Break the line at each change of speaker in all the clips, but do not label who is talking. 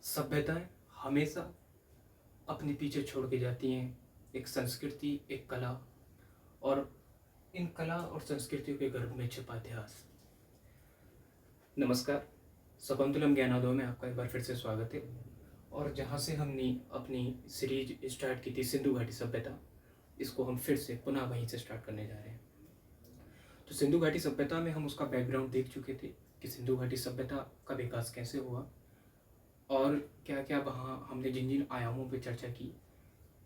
सभ्यताएं हमेशा अपने पीछे छोड़ के जाती हैं एक संस्कृति, एक कला और इन कला और संस्कृतियों के गर्भ में छिपा इतिहास। नमस्कार, शकुंतलम ज्ञानोदय में आपका एक बार फिर से स्वागत है। और जहाँ से हमने अपनी सीरीज स्टार्ट की थी सिंधु घाटी सभ्यता, इसको हम फिर से पुनः वहीं से स्टार्ट करने जा रहे हैं। तो सिंधु घाटी सभ्यता में हम उसका बैकग्राउंड देख चुके थे कि सिंधु घाटी सभ्यता का विकास कैसे हुआ और क्या क्या वहाँ हमने जिन जिन आयामों पर चर्चा की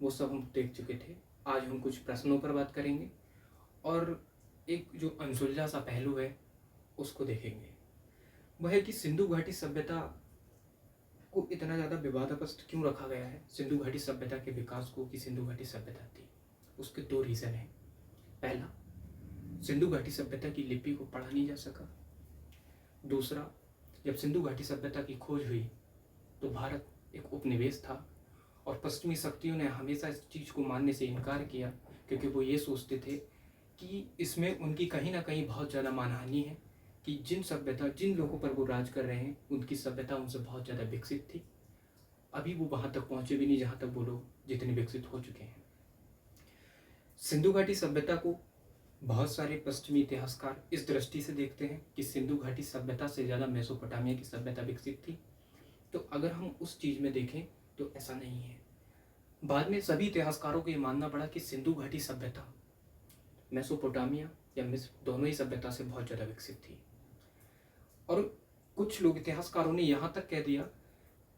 वो सब हम देख चुके थे। आज हम कुछ प्रश्नों पर बात करेंगे और एक जो अनसुलझा सा पहलू है उसको देखेंगे। वह है कि सिंधु घाटी सभ्यता को इतना ज़्यादा विवादास्पद क्यों रखा गया है। सिंधु घाटी सभ्यता के विकास को कि सिंधु घाटी सभ्यता थी, उसके दो रीज़न हैं। पहला, सिंधु घाटी सभ्यता की लिपि को पढ़ा नहीं जा सका। दूसरा, जब सिंधु घाटी सभ्यता की खोज हुई तो भारत एक उपनिवेश था और पश्चिमी शक्तियों ने हमेशा इस चीज़ को मानने से इनकार किया क्योंकि वो ये सोचते थे कि इसमें उनकी कहीं ना कहीं बहुत ज़्यादा मानहानि है कि जिन लोगों पर वो राज कर रहे हैं उनकी सभ्यता उनसे बहुत ज़्यादा विकसित थी। अभी वो वहाँ तक पहुँचे भी नहीं जहाँ तक वो लोग जितने विकसित हो चुके हैं। सिंधु घाटी सभ्यता को बहुत सारे पश्चिमी इतिहासकार इस दृष्टि से देखते हैं कि सिंधु घाटी सभ्यता से ज़्यादा मेसोपोटामिया की सभ्यता विकसित थी। तो अगर हम उस चीज़ में देखें तो ऐसा नहीं है। बाद में सभी इतिहासकारों को ये मानना पड़ा कि सिंधु घाटी सभ्यता मेसोपोटामिया या मिस्र दोनों ही सभ्यता से बहुत ज़्यादा विकसित थी। और कुछ लोग इतिहासकारों ने यहाँ तक कह दिया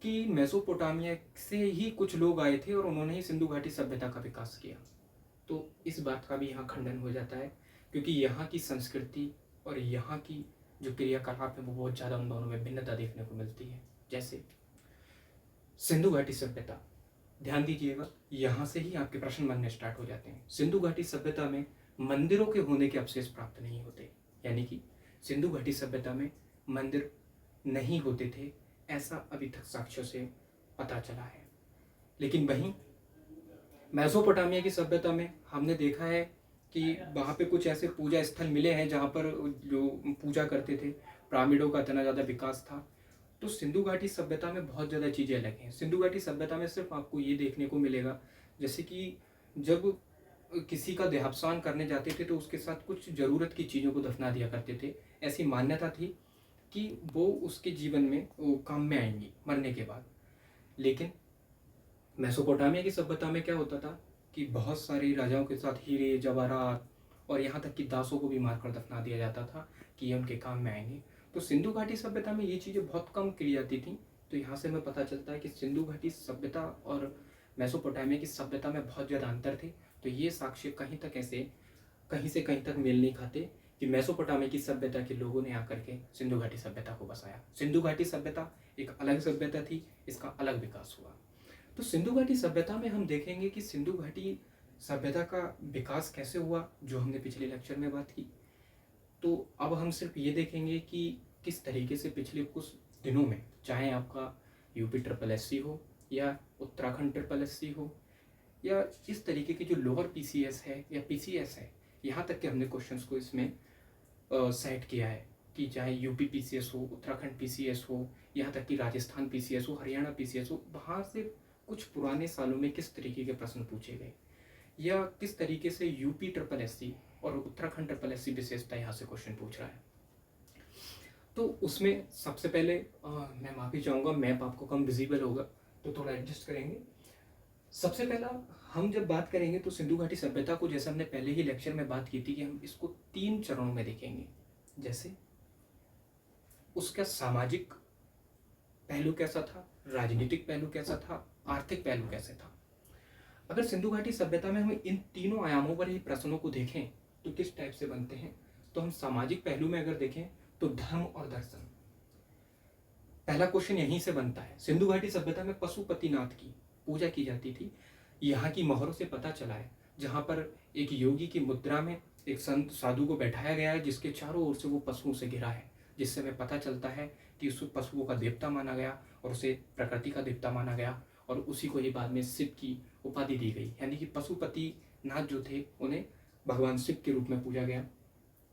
कि मेसोपोटामिया से ही कुछ लोग आए थे और उन्होंने ही सिंधु घाटी सभ्यता का विकास किया। तो इस बात का भी यहाँ खंडन हो जाता है क्योंकि यहाँ की संस्कृति और यहाँ की जो क्रियाकलाप है वो बहुत ज़्यादा उन दोनों में भिन्नता देखने को मिलती है। जैसे सिंधु घाटी सभ्यता, ध्यान दीजिएगा, यहाँ से ही आपके प्रश्न बनने स्टार्ट हो जाते हैं। सिंधु घाटी सभ्यता में मंदिरों के होने के अवशेष प्राप्त नहीं होते, यानी कि सिंधु घाटी सभ्यता में मंदिर नहीं होते थे, ऐसा अभी तक साक्ष्यों से पता चला है। लेकिन वहीं मेसोपोटामिया की सभ्यता में हमने देखा है कि वहाँ पे कुछ ऐसे पूजा स्थल मिले हैं जहाँ पर जो पूजा करते थे, पिरामिडों का इतना ज़्यादा विकास था। तो सिंधु घाटी सभ्यता में बहुत ज़्यादा चीज़ें अलग हैं। सिंधु घाटी सभ्यता में सिर्फ आपको ये देखने को मिलेगा जैसे कि जब किसी का देहावसान करने जाते थे तो उसके साथ कुछ ज़रूरत की चीज़ों को दफना दिया करते थे। ऐसी मान्यता थी कि वो उसके जीवन में वो काम में आएंगी मरने के बाद। लेकिन मेसोपोटामिया की सभ्यता में क्या होता था कि बहुत सारे राजाओं के साथ हीरे जवाहरात और यहाँ तक कि दासों को भी मारकर दफना दिया जाता था कि ये उनके काम में आएंगे। तो सिंधु घाटी सभ्यता में ये चीज़ें बहुत कम की जाती थी। तो यहाँ से हमें पता चलता है कि सिंधु घाटी सभ्यता और मेसोपोटामिया की सभ्यता में बहुत ज़्यादा अंतर थे। तो ये साक्ष्य कहीं से कहीं तक मेल नहीं खाते कि मेसोपोटामिया की सभ्यता के लोगों ने आकर के सिंधु घाटी सभ्यता को बसाया। सिंधु घाटी सभ्यता एक अलग सभ्यता थी, इसका अलग विकास हुआ। तो सिंधु घाटी सभ्यता में हम देखेंगे कि सिंधु घाटी सभ्यता का विकास कैसे हुआ, जो हमने पिछले लेक्चर में बात की। तो अब हम सिर्फ ये देखेंगे कि किस तरीके से पिछले कुछ दिनों में, चाहे आपका यूपी ट्रिपल एससी हो या उत्तराखंड ट्रिपल एससी हो या इस तरीके की जो लोअर पीसीएस है या पीसीएस है, यहाँ तक के हमने क्वेश्चंस को इसमें सेट किया है कि चाहे यूपी पीसीएस हो, उत्तराखंड पीसीएस हो, यहाँ तक कि राजस्थान पीसीएस हो, हरियाणा पीसीएस हो, वहाँ से कुछ पुराने सालों में किस तरीके के प्रश्न पूछे गए या किस तरीके से यूपी ट्रिपल एससी और उत्तराखंड ट्रिपल एससी विशेषता यहाँ से क्वेश्चन पूछ रहा है। तो उसमें सबसे पहले मैं माफ़ी चाहूँगा, मैप आपको कम विजिबल होगा तो थोड़ा एडजस्ट करेंगे। सबसे पहला हम जब बात करेंगे तो सिंधु घाटी सभ्यता को, जैसे हमने पहले ही लेक्चर में बात की थी, कि हम इसको 3 चरणों में देखेंगे। जैसे उसका सामाजिक पहलू कैसा था, राजनीतिक पहलू कैसा था, आर्थिक पहलू कैसे था। अगर सिंधु घाटी सभ्यता में हम इन तीनों आयामों पर ही प्रश्नों को देखें तो किस टाइप से बनते हैं, तो हम सामाजिक पहलू में अगर देखें तो धर्म और दर्शन, पहला क्वेश्चन यहीं से बनता है। सिंधु घाटी सभ्यता में पशुपतिनाथ की पूजा की जाती थी। यहाँ की मोहरों से पता चला है, जहाँ पर एक योगी की मुद्रा में एक संत साधु को बैठाया गया है जिसके चारों ओर से वो पशुओं से घिरा है, जिससे हमें पता चलता है कि उस पशुओं का देवता माना गया और उसे प्रकृति का देवता माना गया और उसी को ही बाद में शिव की उपाधि दी गई। यानी कि पशुपतिनाथ जो थे उन्हें भगवान शिव के रूप में पूजा गया।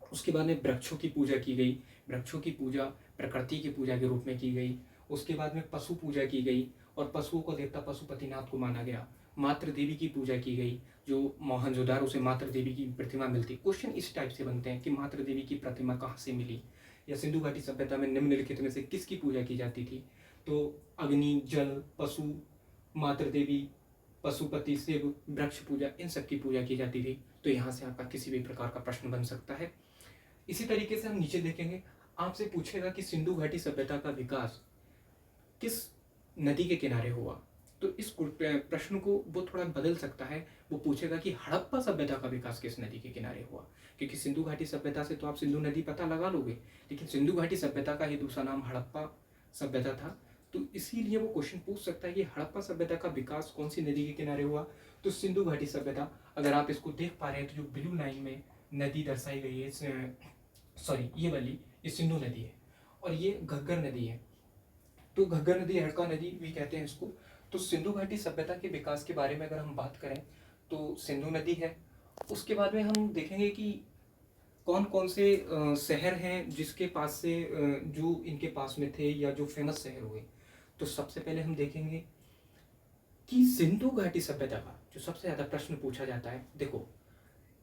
उसके बाद में वृक्षों की पूजा की गई। वृक्षों की पूजा प्रकृति की पूजा के रूप में की गई उसके बाद में पशु पूजा की गई और पशुओं को देवता पशुपतिनाथ को माना गया। मातृ देवी की पूजा की गई, जो मोहनजोदारो से मातृ देवी की प्रतिमा मिलती। क्वेश्चन इस टाइप से बनते हैं कि मातृ देवी की प्रतिमा कहाँ से मिली, या सिंधु घाटी सभ्यता में निम्नलिखित में से किसकी पूजा की जाती थी। तो अग्नि, जल, पशु, मातृ देवी, पशुपति, शिव, वृक्ष पूजा, इन सब की पूजा की जाती थी। तो यहाँ से आपका किसी भी प्रकार का प्रश्न बन सकता है। इसी तरीके से हम नीचे देखेंगे, आपसे पूछेगा कि सिंधु घाटी सभ्यता का विकास किस नदी के किनारे हुआ। तो इस प्रश्न को वो थोड़ा बदल सकता है, वो पूछेगा कि हड़प्पा सभ्यता का विकास किस नदी के किनारे हुआ। क्योंकि सिंधु घाटी सभ्यता से तो आप सिंधु नदी पता लगा लोगे, लेकिन सिंधु घाटी सभ्यता का ही दूसरा नाम हड़प्पा सभ्यता था। तो इसीलिए वो क्वेश्चन पूछ सकता है कि हड़प्पा सभ्यता का विकास कौन सी नदी के किनारे हुआ। तो सिंधु घाटी सभ्यता, अगर आप इसको देख पा रहे हैं तो जो ब्लू लाइन में नदी दर्शाई गई है, सॉरी ये वाली, ये सिंधु नदी है और ये घग्गर नदी है। तो घग्गर नदी, हड़का नदी भी कहते हैं इसको। तो सिंधु घाटी सभ्यता के विकास के बारे में अगर हम बात करें तो सिंधु नदी है। उसके बाद में हम देखेंगे कि कौन कौन से शहर हैं जिसके पास से जो इनके पास में थे या जो फेमस शहर हुए। तो सबसे पहले हम देखेंगे कि सिंधु घाटी सभ्यता का जो सबसे ज़्यादा प्रश्न पूछा जाता है, देखो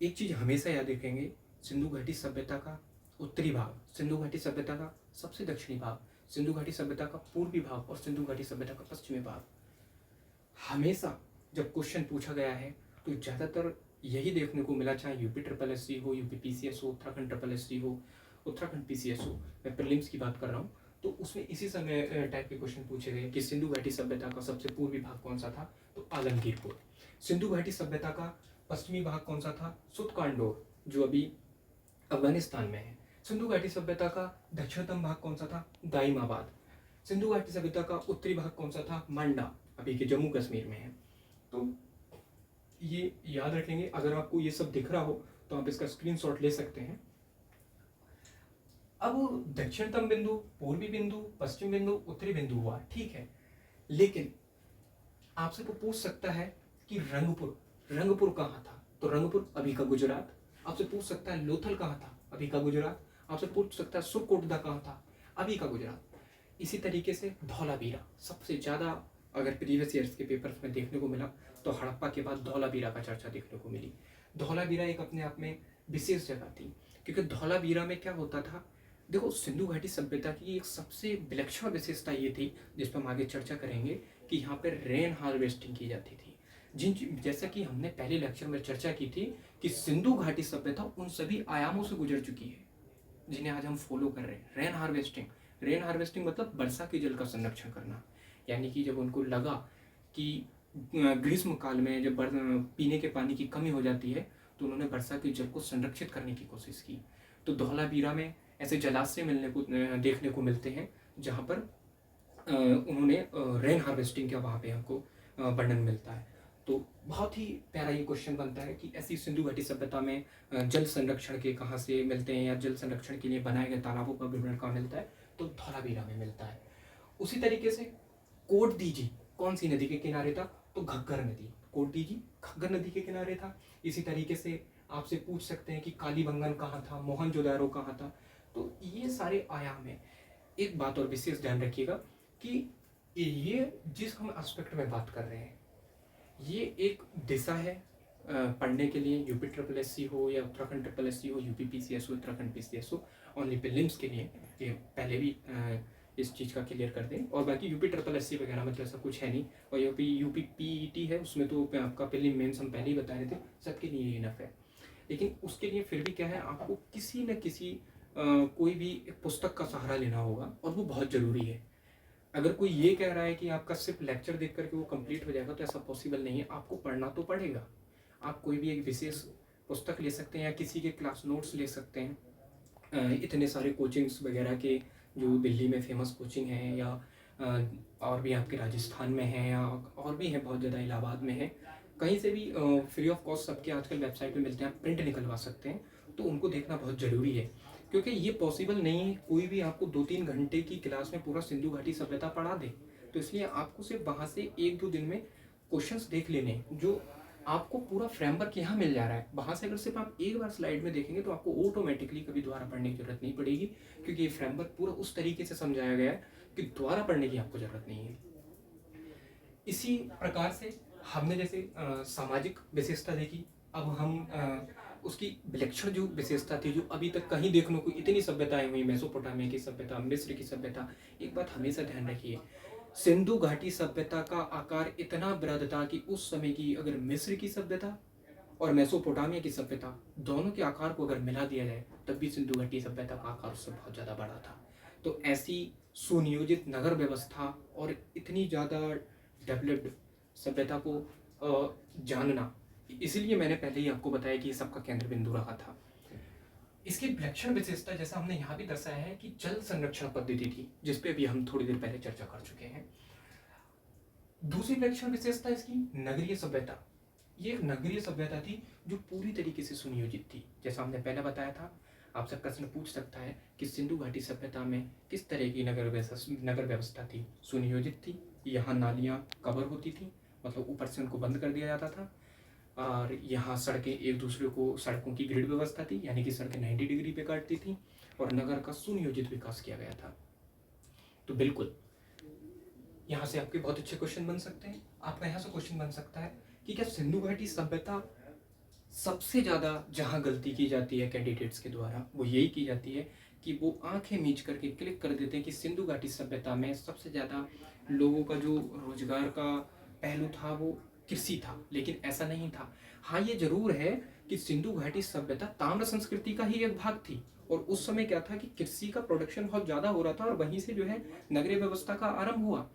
एक चीज़ हमेशा याद रखेंगे, सिंधु घाटी सभ्यता का उत्तरी भाग, सिंधु घाटी सभ्यता का सबसे दक्षिणी भाग, सिंधु घाटी सभ्यता का पूर्वी भाग और सिंधु घाटी सभ्यता का पश्चिमी भाग। हमेशा जब क्वेश्चन पूछा गया है तो ज़्यादातर यही देखने को मिला, चाहे यूपी ट्रिपल एस सी हो, यूपी पीसीएस हो, उत्तराखंड ट्रिपल एस सी हो, उत्तराखंड पीसीएस हो, मैं प्रीलिम्स की बात कर रहा हूँ। तो उसमें इसी समय टाइप के क्वेश्चन पूछे गए कि सिंधु घाटी सभ्यता का सबसे पूर्वी भाग कौन सा था, तो आलमगीरपुर। सिंधु घाटी सभ्यता का पश्चिमी भाग कौन सा था, सुतकांडोर, जो अभी अफगानिस्तान में है। सिंधु घाटी सभ्यता का दक्षिणतम भाग कौन सा था, दाइमाबाद। सिंधु घाटी सभ्यता का उत्तरी भाग कौन सा था, मांडा, अभी के जम्मू कश्मीर में है। तो ये याद रखेंगे, अगर आपको ये सब दिख रहा हो तो आप इसका स्क्रीनशॉट ले सकते हैं। अब दक्षिणतम बिंदु, पूर्वी बिंदु, पश्चिम बिंदु, उत्तरी बिंदु हुआ, ठीक है, लेकिन आपसे वो पूछ सकता है कि रंगपुर कहाँ था, तो रंगपुर अभी का गुजरात। आपसे पूछ सकता है लोथल कहाँ था, अभी का गुजरात। आपसे पूछ सकता है सुरकोटदा कहाँ था, अभी का गुजरात। इसी तरीके से धौलावीरा सबसे ज़्यादा, अगर प्रीवियस ईयर्स के पेपर्स में देखने को मिला तो हड़प्पा के बाद धौलावीरा का चर्चा देखने को मिली। धौलावीरा एक अपने आप में विशेष जगह थी, क्योंकि धौलावीरा में क्या होता था, देखो सिंधु घाटी सभ्यता की एक सबसे विलक्षण विशेषता ये थी, जिस पर हम आगे चर्चा करेंगे, कि यहाँ पर रेन हार्वेस्टिंग की जाती थी। जैसा कि हमने पहले लेक्चर में चर्चा की थी कि सिंधु घाटी सभ्यता उन सभी आयामों से गुजर चुकी है जिन्हें आज हम फॉलो कर रहे हैं। रेन हार्वेस्टिंग मतलब वर्षा के जल का संरक्षण करना, यानी कि जब उनको लगा कि ग्रीष्म काल में जब पीने के पानी की कमी हो जाती है तो उन्होंने वर्षा के जल को संरक्षित करने की कोशिश की। तो धौलावीरा में ऐसे जलाशय देखने को मिलते हैं जहाँ पर उन्होंने रेन हार्वेस्टिंग का वहाँ पे हमको वर्णन मिलता है। तो बहुत ही प्यारा ये क्वेश्चन बनता है कि ऐसी सिंधु घाटी सभ्यता में जल संरक्षण के कहाँ से मिलते हैं, या जल संरक्षण के लिए बनाए गए तालाबों का विवरण कहाँ मिलता है, तो धौलावीरा में मिलता है। उसी तरीके से कोटदीजी कौन सी नदी के किनारे था, तो घग्गर नदी। कोटदीजी घग्गर नदी के किनारे था। इसी तरीके से आपसे पूछ सकते हैं कि कालीबंगन कहाँ था, मोहनजोदारो कहाँ था। तो ये सारे आयाम हैं। एक बात और विशेष ध्यान रखिएगा कि ये जिस हम एस्पेक्ट में बात कर रहे हैं, ये एक दिशा है पढ़ने के लिए, यूपी ट्रिपल एस सी हो या उत्तराखंड ट्रिपल एस सी हो, यूपी पीसीएस हो, उत्तराखंड पीसीएस हो, ओनली प्रीलिम्स के लिए। ये पहले भी इस चीज़ का क्लियर कर दें। और बाकी यूपी ट्रिपल एस सी वगैरह में तो ऐसा कुछ है नहीं, और यूपी पीईटी है, उसमें तो आपका प्रीलिम मेंस हम पहले ही बता रहे थे, सबके लिए इनफ है। लेकिन उसके लिए फिर भी क्या है, आपको किसी न किसी कोई भी एक पुस्तक का सहारा लेना होगा, और वो बहुत ज़रूरी है। अगर कोई ये कह रहा है कि आपका सिर्फ लेक्चर देख करके वो कंप्लीट हो जाएगा, तो ऐसा पॉसिबल नहीं है। आपको पढ़ना तो पड़ेगा। आप कोई भी एक विशेष पुस्तक ले सकते हैं या किसी के क्लास नोट्स ले सकते हैं। इतने सारे कोचिंग्स वगैरह के जो दिल्ली में फेमस कोचिंग हैं, या और भी आपके राजस्थान में हैं, या और भी हैं बहुत ज़्यादा, इलाहाबाद में है, कहीं से भी फ्री ऑफ कॉस्ट सबके आजकल वेबसाइट पे मिलते हैं, आप प्रिंट निकलवा सकते हैं। तो उनको देखना बहुत ज़रूरी है, क्योंकि ये पॉसिबल नहीं है कोई भी आपको 2-3 घंटे की क्लास में पूरा सिंधु घाटी सभ्यता पढ़ा दे। तो इसलिए आपको सिर्फ वहाँ से 1-2 दिन में क्वेश्चंस देख लेने हैं, जो आपको पूरा फ्रेमवर्क यहाँ मिल जा रहा है। वहाँ से अगर सिर्फ आप एक बार स्लाइड में देखेंगे तो आपको ऑटोमेटिकली कभी दोबारा पढ़ने की जरूरत नहीं पड़ेगी, क्योंकि ये फ्रेमवर्क पूरा उस तरीके से समझाया गया है कि दोबारा पढ़ने की आपको ज़रूरत नहीं है। इसी प्रकार से हमने जैसे सामाजिक विशेषता देखी, अब हम उसकी विलक्षण जो विशेषता थी, जो अभी तक कहीं देखने को इतनी सभ्यताएं हुई, मेसोपोटामिया की सभ्यता, मिस्र की सभ्यता। एक बात हमेशा ध्यान रखिए, सिंधु घाटी सभ्यता का आकार इतना बृहद था कि उस समय की अगर मिस्र की सभ्यता और मेसोपोटामिया की सभ्यता दोनों के आकार को अगर मिला दिया जाए तब भी सिंधु घाटी सभ्यता का आकार उससे बहुत ज़्यादा बड़ा था। तो ऐसी सुनियोजित नगर व्यवस्था और इतनी ज़्यादा डेवलप्ड सभ्यता को जानना, इसलिए मैंने पहले ही आपको बताया कि ये सबका केंद्र बिंदु रहा था। इसकी विलक्षण विशेषता जैसा हमने यहाँ भी दर्शाया है कि जल संरक्षण पद्धति थी, जिसपे भी हम थोड़ी देर पहले चर्चा कर चुके हैं। दूसरी विलक्षण विशेषता इसकी नगरीय सभ्यता। ये एक नगरीय सभ्यता थी जो पूरी तरीके से सुनियोजित थी। जैसा हमने पहले बताया था, आपसे प्रश्न पूछ सकता है कि सिंधु घाटी सभ्यता में किस तरह की नगर व्यवस्था थी। सुनियोजित थी, यहाँ नालियाँ कवर होती थी, मतलब ऊपर से उनको बंद कर दिया जाता था, और यहाँ सड़कें एक दूसरे को, सड़कों की ग्रिड व्यवस्था थी, यानी कि सड़कें 90 डिग्री पे काटती थी, और नगर का सुनियोजित विकास किया गया था। तो बिल्कुल यहाँ से आपके बहुत अच्छे क्वेश्चन बन सकते हैं। आपका यहाँ से क्वेश्चन बन सकता है कि क्या सिंधु घाटी सभ्यता सबसे ज़्यादा जहाँ गलती की जाती है कैंडिडेट्स के द्वारा, वो यही की जाती है कि वो आंखें मीच करके क्लिक कर देते हैं कि सिंधु घाटी सभ्यता में सबसे ज़्यादा लोगों का जो रोजगार का पहलू था वो कृषि था, लेकिन ऐसा नहीं था। हाँ, ये जरूर है कि सिंधु घाटी सभ्यता ताम्र संस्कृति का ही एक भाग थी, और उस समय क्या था कि कृषि का प्रोडक्शन बहुत ज़्यादा हो रहा था, और वहीं से जो है नगरीय व्यवस्था का आरंभ हुआ।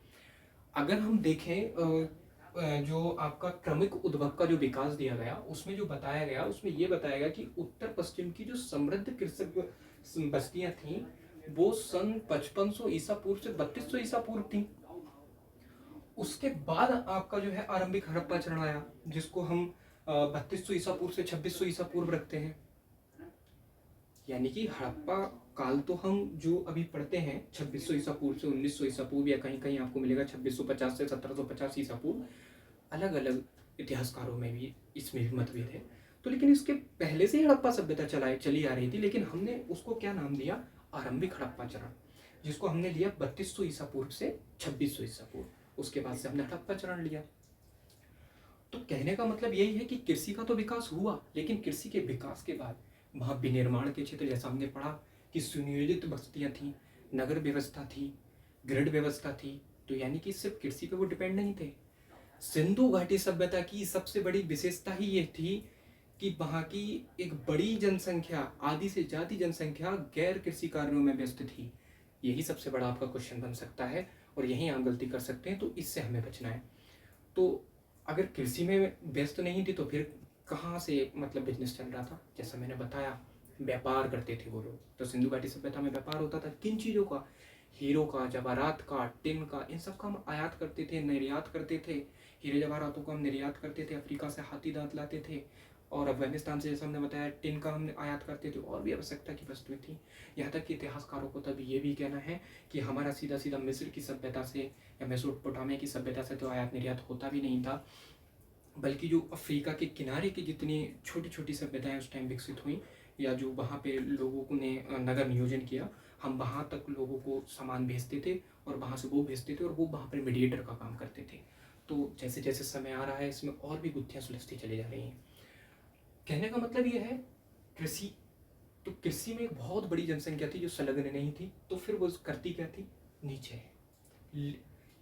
अगर हम देखें जो आपका क्रमिक उद्भव का जो विकास दिया गया, उसमें जो बताया गया, उसमें ये बताया गया कि उत्तर पश्चिम की जो समृद्ध कृषक बस्तियां थीं वो सन 5500 ईसा पूर्व से 3200 ईसा पूर्व थी। उसके बाद आपका जो है आरंभिक हड़प्पा चरण आया, जिसको हम 3200 ईसा पूर्व से 2600 ईसा पूर्व रखते हैं। यानी कि हड़प्पा काल तो हम जो अभी पढ़ते हैं 2600 ईसा पूर्व से 1900 ईसा पूर्व, या कहीं कहीं आपको मिलेगा 2650 से 1750 ईसा पूर्व। अलग अलग इतिहासकारों में भी इसमें भी मतभेद है। तो लेकिन इसके पहले से ही हड़प्पा सभ्यता चली आ रही थी, लेकिन हमने उसको क्या नाम दिया, आरंभिक हड़प्पा चरण, जिसको हमने लिया 3200 ईसा पूर्व से 2600 ईसा पूर्व। उसके बाद से हमने हड़प्पा चरण लिया। तो कहने का मतलब यही है कि कृषि का तो विकास हुआ, लेकिन कृषि के विकास के बाद वहाँ विनिर्माण के क्षेत्र, जैसा हमने पढ़ा कि सुनियोजित बस्तियाँ थीं, नगर व्यवस्था थी, ग्रिड व्यवस्था थी। तो यानी कि सिर्फ कृषि पे वो डिपेंड नहीं थे। सिंधु घाटी सभ्यता की सबसे बड़ी विशेषता ही ये थी कि वहाँ की एक बड़ी जनसंख्या, आधी से ज़्यादा जनसंख्या गैर कृषि कार्यों में व्यस्त थी। यही सबसे बड़ा आपका क्वेश्चन बन सकता है, और यहीं आप गलती कर सकते हैं, तो इससे हमें बचना है। तो अगर कृषि में व्यस्त नहीं थी तो फिर कहाँ से मतलब बिजनेस चल रहा था। जैसा मैंने बताया, व्यापार करते थे वो लोग। तो सिंधु घाटी सभ्यता में व्यापार होता था किन चीज़ों का, हीरो का, जवाहरात का, टिन का, इन सब का हम आयात करते थे, निर्यात करते थे। हीरे जवाहरातों को हम निर्यात करते थे, अफ्रीका से हाथी दांत लाते थे, और अफगानिस्तान से, जैसा हमने बताया, टिन का हम आयात करते थे, और भी आवश्यकता की वस्तुएं थी। यहाँ तक कि इतिहासकारों को तब ये भी कहना है कि हमारा सीधा सीधा मिस्र की सभ्यता से या मेसोपोटामिया की सभ्यता से तो आयात निर्यात होता भी नहीं था, बल्कि जो अफ्रीका के किनारे की जितनी छोटी छोटी सभ्यताएं उस टाइम विकसित हुई, या जो वहाँ पे लोगों ने नगर नियोजन किया, हम वहाँ तक लोगों को सामान भेजते थे, और वहाँ से वो भेजते थे, और वो वहाँ पर मीडिएटर का काम करते थे। तो जैसे जैसे समय आ रहा है, इसमें और भी गुत्थियाँ सुलझती चली जा रही हैं। कहने का मतलब ये है, कृषि, तो कृषि में एक बहुत बड़ी जनसंख्या थी जो संलग्न नहीं थी, तो फिर वो करती क्या थी, नीचे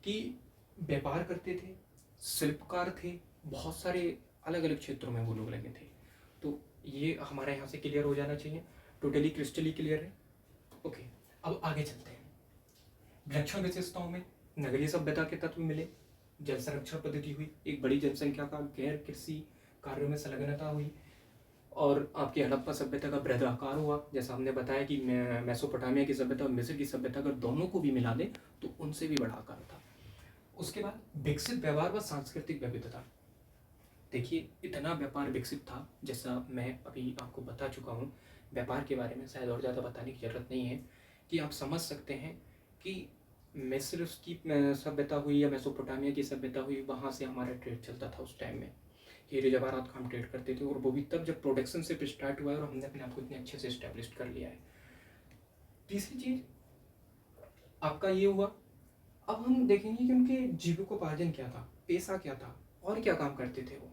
कि व्यापार करते थे, शिल्पकार थे, बहुत सारे अलग अलग क्षेत्रों में वो लोग लगे थे। तो ये हमारे यहाँ से क्लियर हो जाना चाहिए, टोटली क्रिस्टली क्लियर है। ओके, अब आगे चलते हैं। विलक्षण विशेषताओं में नगरीय सभ्यता के तत्व मिले, जल संरक्षण पद्धति हुई, एक बड़ी जनसंख्या का गैर कृषि कार्यों में संलग्नता हुई, और आपकी हड़प्पा सभ्यता का बृहद आकार हुआ। जैसा हमने बताया कि मेसोपोटामिया की सभ्यता और मिस्र की सभ्यता अगर दोनों को भी मिला दें तो उनसे भी बड़ा आकार था। उसके बाद विकसित व्यवहार व सांस्कृतिक विविधता। देखिए, इतना व्यापार विकसित था, जैसा मैं अभी आपको बता चुका हूँ। व्यापार के बारे में शायद और ज़्यादा बताने की ज़रूरत नहीं है, कि आप समझ सकते हैं कि मिस्र की सभ्यता हुई या मेसोपोटामिया की सभ्यता हुई, वहाँ से हमारा ट्रेड चलता था उस टाइम में। हीरे जवाहरात का हम ट्रेड करते थे, और वो भी तब जब प्रोडक्शन से स्टार्ट हुआ है और हमने अपने आप को इतने अच्छे से इस्टेब्लिश कर लिया है। तीसरी चीज़ आपका ये हुआ अब हम देखेंगे कि उनके जीविकोपार्जन क्या था, पेशा क्या था, और क्या काम करते थे वो।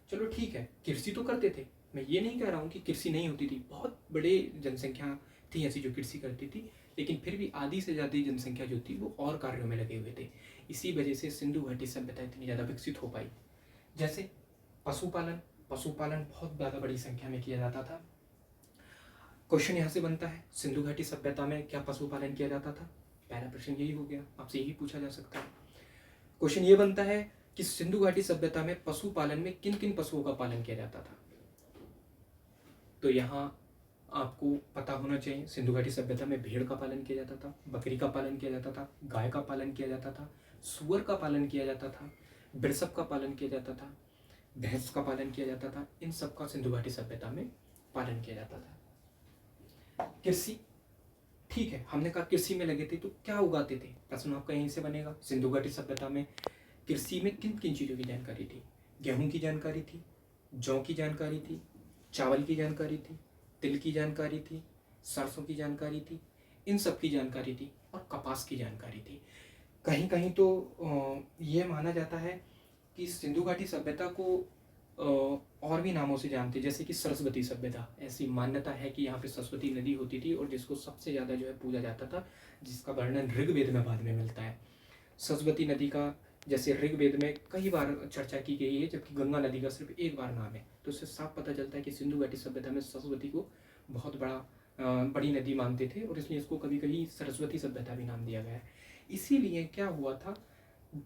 चलो ठीक है, कृषि तो करते थे, मैं ये नहीं कह रहा हूँ कि कृषि नहीं होती थी, बहुत बड़े जनसंख्या थी ऐसी जो कृषि करती थी, लेकिन फिर भी आधी से ज़्यादा जनसंख्या जो थी वो और कार्यों में लगे हुए थे। इसी वजह से सिंधु घाटी सभ्यता इतनी ज़्यादा विकसित हो पाई। जैसे पशुपालन, पशुपालन बहुत ज़्यादा बड़ी संख्या में किया जाता था। क्वेश्चन यहाँ से बनता है, सिंधु घाटी सभ्यता में क्या पशुपालन किया जाता था? पहला प्रश्न यही हो गया, आपसे यही पूछा जा सकता है। क्वेश्चन ये बनता है कि सिंधु घाटी सभ्यता में पशुपालन में किन किन पशुओं का पालन किया जाता था? तो यहाँ आपको पता होना चाहिए, सिंधु घाटी सभ्यता में भेड़ का पालन किया जाता था, बकरी का पालन किया जाता था, गाय का पालन किया जाता था, सुअर का पालन किया जाता था, वृषभ का पालन किया जाता था, भैंस का पालन किया जाता था। इन सब का सिंधु घाटी सभ्यता में पालन किया जाता था। कृषि, ठीक है, हमने कहा कृषि में लगे थे तो क्या उगाते थे? प्रश्न आपका यहीं से बनेगा। सिंधु घाटी सभ्यता में कृषि में किन किन चीज़ों की जानकारी थी? गेहूं की जानकारी थी, जौ की जानकारी थी, चावल की जानकारी थी, तिल की जानकारी थी, सरसों की जानकारी थी, इन सब की जानकारी थी, और कपास की जानकारी थी। कहीं कहीं तो ये माना जाता है कि सिंधु घाटी सभ्यता को और भी नामों से जानते हैं, जैसे कि सरस्वती सभ्यता। ऐसी मान्यता है कि यहाँ पे सरस्वती नदी होती थी और जिसको सबसे ज़्यादा जो है पूजा जाता था, जिसका वर्णन ऋग्वेद में बाद में मिलता है। सरस्वती नदी का जैसे ऋग्वेद में कई बार चर्चा की गई है, जबकि गंगा नदी का सिर्फ एक बार नाम है। तो उससे साफ पता चलता है कि सिंधु घाटी सभ्यता में सरस्वती को बहुत बड़ी नदी मानते थे, और इसलिए इसको कभी कभी सरस्वती सभ्यता भी नाम दिया गया है। इसीलिए क्या हुआ था,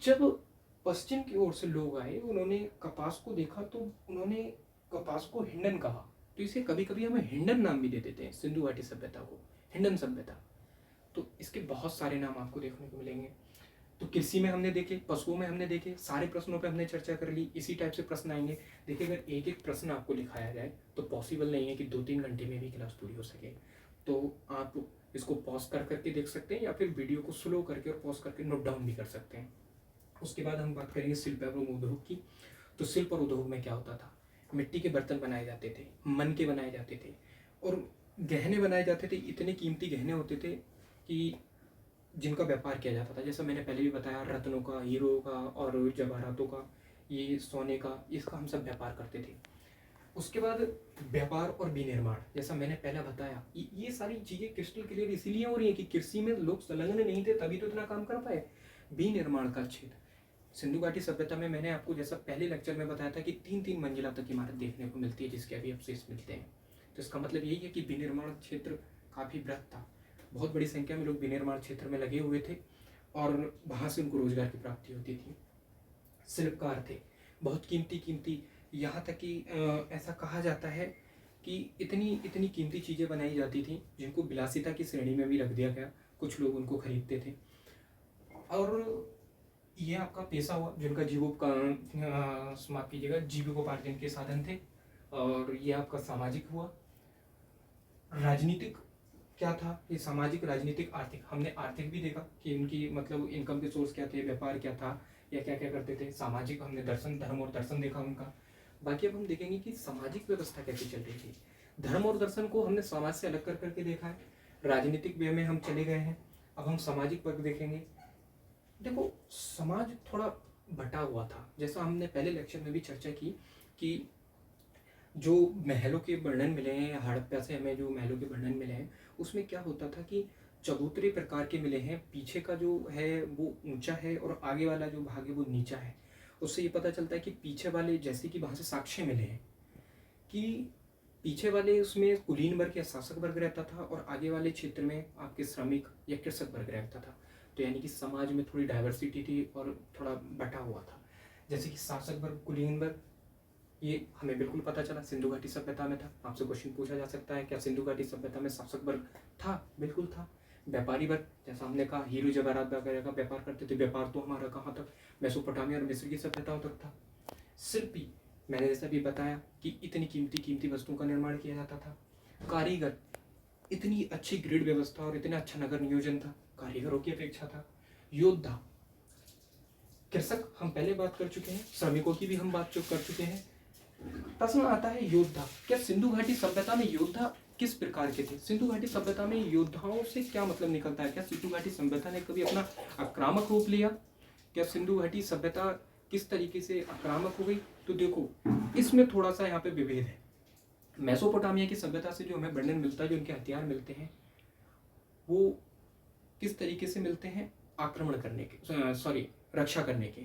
जब पश्चिम की ओर से लोग आए, उन्होंने कपास को देखा तो उन्होंने कपास को हिंडन कहा। तो इसे कभी कभी हमें हिंडन नाम भी दे देते हैं, सिंधु घाटी सभ्यता को हिंडन सभ्यता। तो इसके बहुत सारे नाम आपको देखने को मिलेंगे। तो कृषि में हमने देखे, पशुओं में हमने देखे, सारे प्रश्नों पे हमने चर्चा कर ली। इसी टाइप से प्रश्न आएंगे। देखिए, अगर एक एक प्रश्न आपको लिखाया जाए तो पॉसिबल नहीं है कि 2-3 घंटे में भी क्लास पूरी हो सके। तो आप इसको पॉज कर करके देख सकते हैं, या फिर वीडियो को स्लो करके और पॉज करके नोट डाउन भी कर सकते हैं। उसके बाद हम बात करेंगे शिल्प एवं उद्योग की। तो शिल्प और उद्योग में क्या होता था? मिट्टी के बर्तन बनाए जाते थे, मन के बनाए जाते थे, और गहने बनाए जाते थे। इतने कीमती गहने होते थे कि जिनका व्यापार किया जाता था। जैसा मैंने पहले भी बताया, रत्नों का, हीरो का और जवाहरातों का, ये सोने का, इसका हम सब व्यापार करते थे। उसके बाद व्यापार और विनिर्माण, जैसा मैंने पहले बताया, ये सारी चीज़ें क्रिस्टल क्लियर इसीलिए हो रही है कि कृषि में लोग संलग्न नहीं थे, तभी तो इतना काम कर पाए। विनिर्माण का क्षेत्र, सिंधु घाटी सभ्यता में मैंने आपको जैसा पहले लेक्चर में बताया था कि 3-3 मंजिला तक इमारत देखने को मिलती है, जिसके अभी अवशेष मिलते हैं। तो इसका मतलब यही है कि विनिर्माण क्षेत्र काफ़ी बृहत था। बहुत बड़ी संख्या में लोग विनिर्माण क्षेत्र में लगे हुए थे, और वहाँ से उनको रोजगार की प्राप्ति होती थी। शिल्पकार थे, बहुत कीमती, यहाँ तक कि ऐसा कहा जाता है कि इतनी इतनी कीमती चीज़ें बनाई जाती थी जिनको विलासिता की श्रेणी में भी रख दिया गया। कुछ लोग उनको खरीदते थे। और ये आपका पेशा हुआ, जिनका माफ कीजिएगा, जीविकोपार्जन के साधन थे। और ये आपका सामाजिक हुआ। राजनीतिक क्या था? ये सामाजिक, राजनीतिक, आर्थिक। हमने आर्थिक भी देखा कि उनकी मतलब इनकम के सोर्स क्या थे, व्यापार क्या था, या क्या क्या करते थे। सामाजिक हमने दर्शन, धर्म और दर्शन देखा उनका। बाकी अब हम देखेंगे कि सामाजिक व्यवस्था कैसी चल रही थी। धर्म और दर्शन को हमने समाज से अलग कर करके देखा है। राजनीतिक वे में हम चले गए हैं, अब हम सामाजिक वर्ग देखेंगे। देखो, समाज थोड़ा बटा हुआ था, जैसा हमने पहले लेक्चर में भी चर्चा की कि जो महलों के वर्णन मिले हैं, हड़प्पा से हमें जो महलों के वर्णन मिले हैं, उसमें क्या होता था कि चबूतरे प्रकार के मिले हैं। पीछे का जो है वो ऊंचा है और आगे वाला जो भाग है वो नीचा है। उससे ये पता चलता है कि पीछे वाले, जैसे कि वहाँ से साक्ष्य मिले हैं कि पीछे वाले उसमें कुलीन वर्ग या शासक वर्ग रहता था, और आगे वाले क्षेत्र में आपके श्रमिक या कृषक वर्ग रहता था। तो यानी कि समाज में थोड़ी डाइवर्सिटी थी और थोड़ा बटा हुआ था। जैसे कि शासक वर्ग, कुलीन वर्ग, ये हमें बिल्कुल पता चला सिंधु घाटी सभ्यता में था। आपसे क्वेश्चन पूछा जा सकता है, क्या सिंधु घाटी सभ्यता में शासक वर्ग था? बिल्कुल था। व्यापारी वर्ग, जैसा हमने कहा, हीरो जवाहरात वगैरह का व्यापार करते थे। व्यापार तो हमारा कहाँ तक, मेसोपोटामिया और मिस्र की सभ्यताओं तक था। शिल्पी, मैंने जैसा भी बताया कि इतनी कीमती वस्तुओं का निर्माण किया जाता था। कारीगर, इतनी अच्छी ग्रिड व्यवस्था और इतना अच्छा नगर नियोजन था, कारीगरों की अपेक्षा था। योद्धा, कृषक हम पहले बात कर चुके हैं, श्रमिकों की भी हम बात कर चुके हैं। प्रश्न आता है योद्धा, क्या सिंधु घाटी सभ्यता में योद्धा किस प्रकार के थे? सिंधु घाटी सभ्यता में योद्धाओं से क्या मतलब निकलता है? क्या सिंधु घाटी सभ्यता ने कभी अपना आक्रामक रूप लिया? क्या सिंधु घाटी सभ्यता किस तरीके से आक्रामक हो गई? तो देखो, इसमें थोड़ा सा यहाँ पे विभेद है। मेसोपोटामिया की सभ्यता से जो हमें वर्णन मिलता है, जो उनके हथियार मिलते हैं, वो किस तरीके से मिलते हैं? आक्रमण करने के, सॉरी, रक्षा करने के।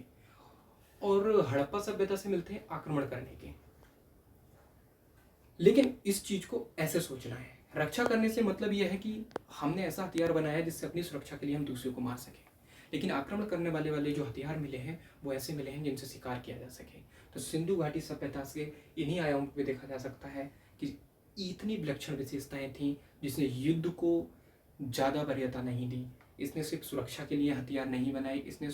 और हड़प्पा सभ्यता से मिलते हैं आक्रमण करने के। लेकिन इस चीज को ऐसे सोचना है, रक्षा करने से मतलब यह है कि हमने ऐसा हथियार बनाया है जिससे अपनी सुरक्षा के लिए हम दूसरे को मार सकें। लेकिन आक्रमण करने वाले जो हथियार मिले हैं वो ऐसे मिले हैं जिनसे शिकार किया जा सके। तो सिंधु घाटी सभ्यता से इन्हीं आयामों पे देखा जा सकता है कि इतनी विलक्षण विशेषताएं थीं, जिसने युद्ध को ज़्यादा वरीयता नहीं दी। इसने सिर्फ सुरक्षा के लिए हथियार नहीं बनाए, इसने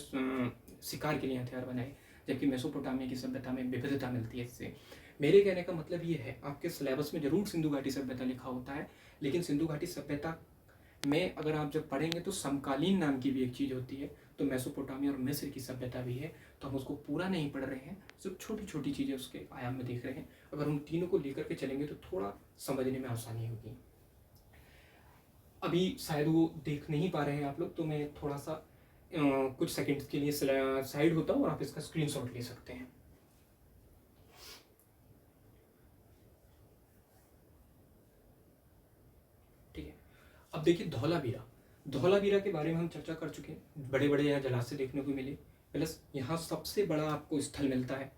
शिकार के लिए हथियार बनाए। जबकि मेसोपोटामिया की सभ्यता में विविधता मिलती है इससे। मेरे कहने का मतलब ये है, आपके सिलेबस में जरूर सिंधु घाटी सभ्यता लिखा होता है, लेकिन सिंधु घाटी सभ्यता में अगर आप जब पढ़ेंगे तो समकालीन नाम की भी एक चीज़ होती है। तो मेसोपोटामिया और मिस्र की सभ्यता भी है, तो हम उसको पूरा नहीं पढ़ रहे हैं, सिर्फ छोटी छोटी चीज़ें उसके आयाम में देख रहे हैं। अगर उन तीनों को लेकर के चलेंगे तो थोड़ा समझने में आसानी होगी। अभी शायद वो देख नहीं पा रहे हैं आप लोग, तो मैं थोड़ा सा कुछ सेकंड्स के लिए साइड होता हूँ और आप इसका स्क्रीनशॉट ले सकते हैं। ठीक है, अब देखिए धौलावीरा के बारे में हम चर्चा कर चुके हैं। बड़े बड़े यहाँ जलाशय देखने को मिले, प्लस यहाँ सबसे बड़ा आपको स्थल मिलता है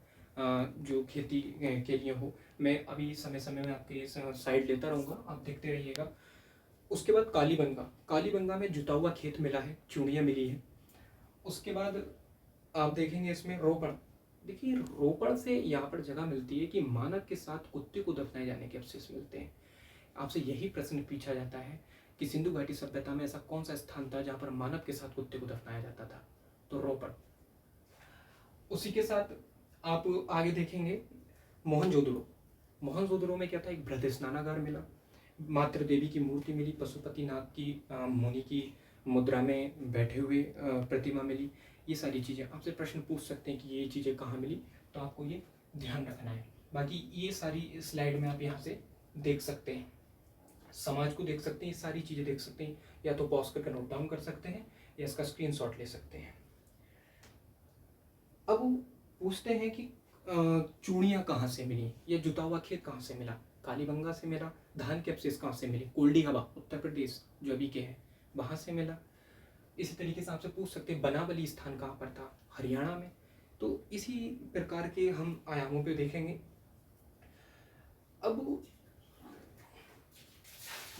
जो खेती के लिए हो। मैं अभी समय समय में आपके साइड लेता रहूँगा, आप देखते रहिएगा। उसके बाद कालीबंगा में जुता हुआ खेत मिला है, चूड़ियाँ मिली है। उसके बाद आप देखेंगे इसमें रोपड़। देखिए, रोपड़ से यहाँ पर जगह मिलती है कि मानव के साथ कुत्ते को दफनाए जाने के अवशेष मिलते हैं। आपसे यही प्रश्न पूछा जाता है कि सिंधु घाटी सभ्यता में ऐसा कौन सा स्थान था जहाँ पर मानव के साथ कुत्ते को दफनाया जाता था? तो रोपड़। उसी के साथ आप आगे देखेंगे मोहनजोदड़ो में क्या था? एक बृहद स्नानागार मिला, मातृ देवी की मूर्ति मिली, पशुपतिनाथ की मुनि की मुद्रा में बैठे हुए प्रतिमा मिली। ये सारी चीज़ें आपसे प्रश्न पूछ सकते हैं कि ये चीज़ें कहाँ मिली, तो आपको ये ध्यान रखना है। बाकी ये सारी स्लाइड में आप यहाँ से देख सकते हैं, समाज को देख सकते हैं, ये सारी चीज़ें देख सकते हैं। या तो पॉज करके नोट डाउन कर सकते हैं या इसका स्क्रीनशॉट ले सकते हैं। अब पूछते हैं कि चूड़ियाँ कहाँ से मिली या जुता हुआ खेत कहाँ से मिला? कालीबंगा से मिला। धान के अवशेष कहाँ से मिले? कोल्डी हवा, उत्तर प्रदेश जो अभी के हैं, वहाँ से मिला। इसी तरीके से आपसे पूछ सकते हैं बनावली स्थान कहाँ पर था? हरियाणा में। तो इसी प्रकार के हम आयामों पे देखेंगे। अब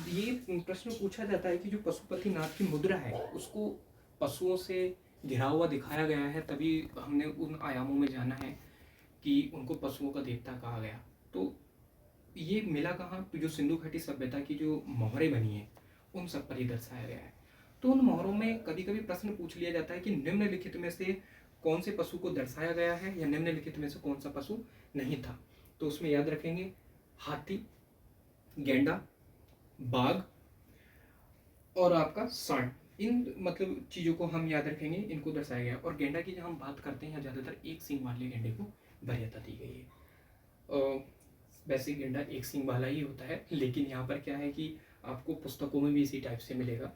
ये प्रश्न पूछा जाता है कि जो पशुपतिनाथ की मुद्रा है उसको पशुओं से घिरा हुआ दिखाया गया है, तभी हमने उन आयामों में जाना है कि उनको पशुओं का देवता कहा गया। तो ये मिला कहाँ? तो जो सिंधु घाटी सभ्यता की जो मोहरें बनी हैं उन सब पर ही दर्शाया गया है। तो उन मोहरों में कभी कभी प्रश्न पूछ लिया जाता है कि निम्नलिखित में से कौन से पशु को दर्शाया गया है या निम्नलिखित में से कौन सा पशु नहीं था? तो उसमें याद रखेंगे हाथी, गेंडा, बाघ और आपका सांड। इन मतलब चीज़ों को हम याद रखेंगे, इनको दर्शाया गया। और गेंडा की जब हम बात करते हैं, ज़्यादातर एक सींग वाले गेंडे को वरीयता दी गई है। वैसे गेंडा एक सींग वाला ही होता है, लेकिन यहाँ पर क्या है कि आपको पुस्तकों में भी इसी टाइप से मिलेगा।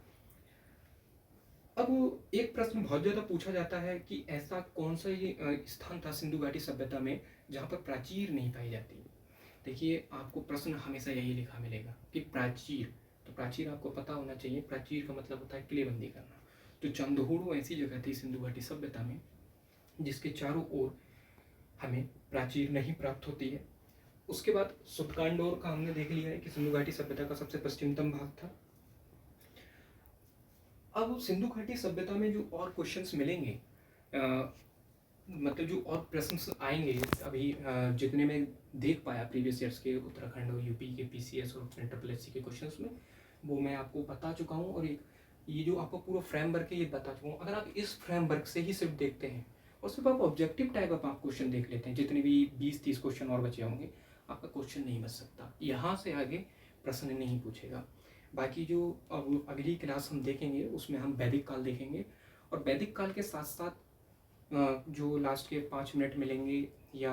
अब एक प्रश्न बहुत ज़्यादा पूछा जाता है कि ऐसा कौन सा ये स्थान था सिंधु घाटी सभ्यता में जहाँ पर प्राचीर नहीं पाई जाती? देखिए, आपको प्रश्न हमेशा यही लिखा मिलेगा कि प्राचीर। तो प्राचीर आपको पता होना चाहिए, प्राचीर का मतलब होता है किलेबंदी करना। तो चंदहूड़ो ऐसी जगह थी सिंधु घाटी सभ्यता में जिसके चारों ओर हमें प्राचीर नहीं प्राप्त होती है। उसके बाद सुतकांडोर का हमने देख लिया है कि सिंधु घाटी सभ्यता का सबसे पश्चिमतम भाग था। अब सिंधु घाटी सभ्यता में जो और क्वेश्चंस मिलेंगे, मतलब जो और प्रश्न आएंगे, अभी जितने मैं देख पाया प्रीवियस ईयर्स के उत्तराखंड और यूपी के पीसीएस और इंटरपीएससी के क्वेश्चंस में, वो मैं आपको बता चुका हूँ। और ये जो आपको पूरा फ्रेमवर्क है ये बता चुका हूँ। अगर आप इस फ्रेमवर्क से ही सिर्फ देखते हैं और सिर्फ आप ऑब्जेक्टिव टाइप आप क्वेश्चन देख लेते हैं, जितने भी 20-30 क्वेश्चन और बचे होंगे, आपका क्वेश्चन नहीं बच सकता। यहाँ से आगे प्रश्न नहीं पूछेगा। बाकी जो अब अगली क्लास हम देखेंगे उसमें हम वैदिक काल देखेंगे, और वैदिक काल के साथ साथ जो लास्ट के 5 मिनट मिलेंगे या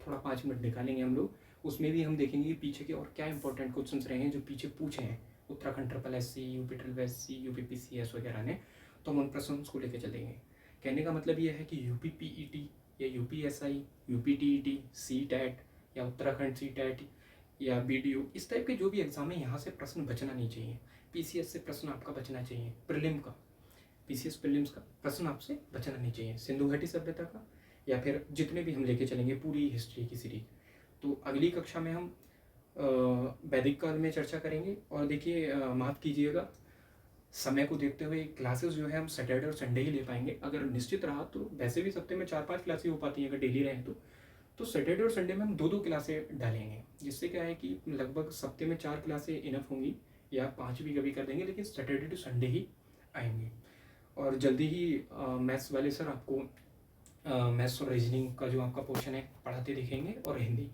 थोड़ा 5 मिनट निकालेंगे हम लोग, उसमें भी हम देखेंगे कि पीछे के और क्या इंपॉर्टेंट क्वेश्चंस रहे हैं जो पीछे पूछे हैं Uttarakhand triple S C, UP triple S C, UP P C S वगैरह ने, तो हम उन प्रश्नों को लेकर चलेंगे। कहने का मतलब ये है कि यूपी पी ई टी या UP S I, UP T E T, C TET या उत्तराखंड सी टैट या बी डी ओ, इस टाइप के जो भी एग्ज़ाम है यहाँ से प्रश्न बचना नहीं चाहिए। पी सी एस से प्रश्न आपका बचना चाहिए, प्रीलिम का, पी सी एस प्रीलिम्स का प्रश्न आपसे बचना नहीं चाहिए, सिंधु घाटी सभ्यता का या फिर जितने भी हम लेके चलेंगे पूरी हिस्ट्री की सीरीज। तो अगली कक्षा में हम वैदिक काल में चर्चा करेंगे। और देखिए माफ़ कीजिएगा, समय को देखते हुए क्लासेस जो है हम सैटरडे और संडे ही ले पाएंगे। अगर निश्चित रहा तो वैसे भी सप्ताह में 4-5 क्लासें हो पाती हैं अगर डेली रहें तो सैटरडे और संडे में हम 2-2 क्लासें डालेंगे, जिससे क्या है कि लगभग सप्ते में 4 क्लासें इनफ होंगी, या 5 भी कभी कर देंगे, लेकिन सैटरडे टू संडे ही आएंगे। और जल्दी ही मैथ्स वाले सर आपको मैथ्स और रीजनिंग का जो आपका पोर्शन है पढ़ाते दिखेंगे, और हिंदी।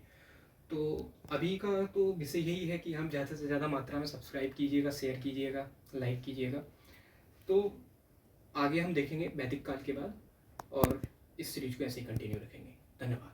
तो अभी का तो विषय यही है कि हम ज़्यादा से ज़्यादा मात्रा में सब्सक्राइब कीजिएगा, शेयर कीजिएगा, लाइक कीजिएगा। तो आगे हम देखेंगे वैदिक काल के बाद, और इस सीरीज को ऐसे ही कंटिन्यू रखेंगे। धन्यवाद।